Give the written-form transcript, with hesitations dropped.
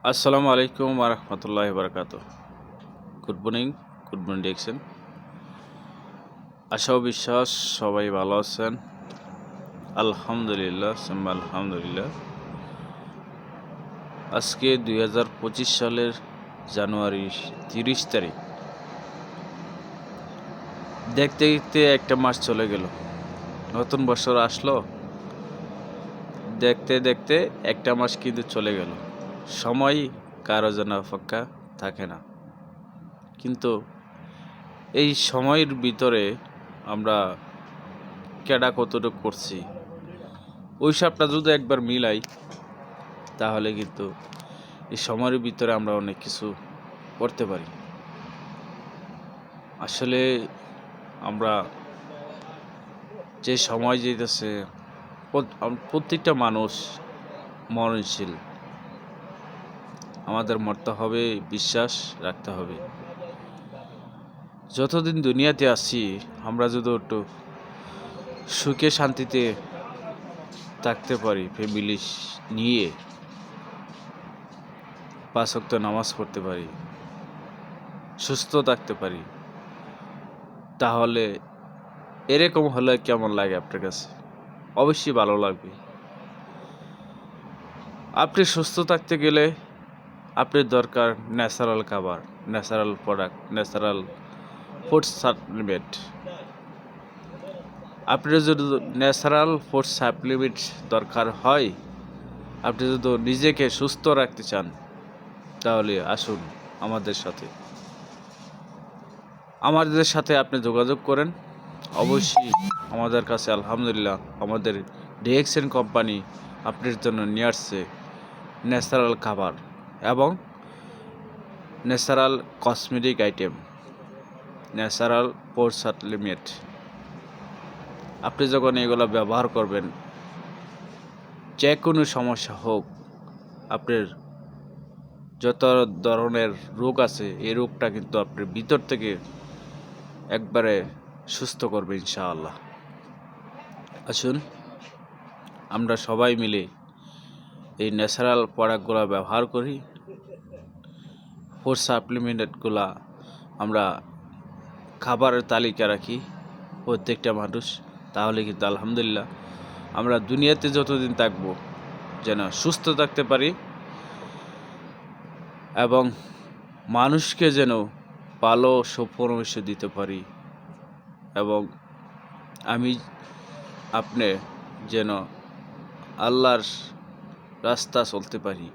আসসালামু আলাইকুম ওয়া রাহমাতুল্লাহি ওয়া বারাকাতুহু। গুড মর্নিং দেখছেন। আশা ও বিশ্বাস সবাই ভালো আছেন। আলহামদুলিল্লাহ সুম্মা আলহামদুলিল্লাহ। আজকে 2025 সালের জানুয়ারি 30 তারিখ। দেখতে দেখতে একটা মাস চলে গেল। নতুন বছর আসলো। দেখতে দেখতে একটা মাস কিন্তু চলে গেল। সময় কারো জন্য অপেক্ষা থাকে না। কিন্তু এই সময়ের ভিতরে আমরা কেডা কতটুকু করছি ওই সবটা যদি একবার মিলাই তাহলে কিন্তু এই সময়ের ভিতরে আমরা অনেক কিছু করতে পারি। আসলে আমরা যে সময় যেতেছে প্রত্যেকটা মানুষ মরণশীল। আমাদের মরতে হবে, বিশ্বাস রাখতে হবে। যতদিন দুনিয়াতে আছি আমরা যদি একটু সুখে শান্তিতে থাকতে পারি, ফ্যামিলি নিয়ে 5 ওয়াক্ত নামাজ পড়তে পারি, সুস্থ থাকতে পারি, তাহলে এরকম হলে কেমন লাগে আপনার কাছে? অবশ্যই ভালো লাগবে। আপনি সুস্থ থাকতে গেলে আপনার দরকার ন্যাচারাল খাবার, natural product, natural food supplement. আপনার যদি ন্যাচারাল ফুড সাপ্লিমেন্ট দরকার হয়, আপনি যদি নিজেকে সুস্থ রাখতে চান, তাহলে আসুন আমাদের সাথে আপনি যোগাযোগ করেন। অবশ্যই আমাদের কাছে আলহামদুলিল্লাহ আমাদের ডিএক্সএন কোম্পানি আপনার জন্য নিয়ে আসছে ন্যাচারাল খাবার এবং natural cosmetic item, natural food supplement. আপনি যখন এগুলো ব্যবহার করবেন, যে কোনো সমস্যা হোক, আপনার যত ধরনের রোগ আছে এই রোগটা কিন্তু আপনার ভিতর থেকে একবারে সুস্থ করবে ইনশাআল্লাহ। আসুন আমরা সবাই মিলে এই ন্যাচারাল প্রোডাক্টগুলো ব্যবহার করি। ফুড সাপ্লিমেন্টগুলা আমরা খাবারের তালিকা রাখি প্রত্যেকটা মানুষ, তাহলে কিন্তু আলহামদুলিল্লাহ আমরা দুনিয়াতে যতদিন থাকব যেন সুস্থ থাকতে পারি এবং মানুষকে যেন ভালো সুপরামর্শ দিতে পারি এবং আপনি যেন আল্লাহর রাস্তা চলতে পারি।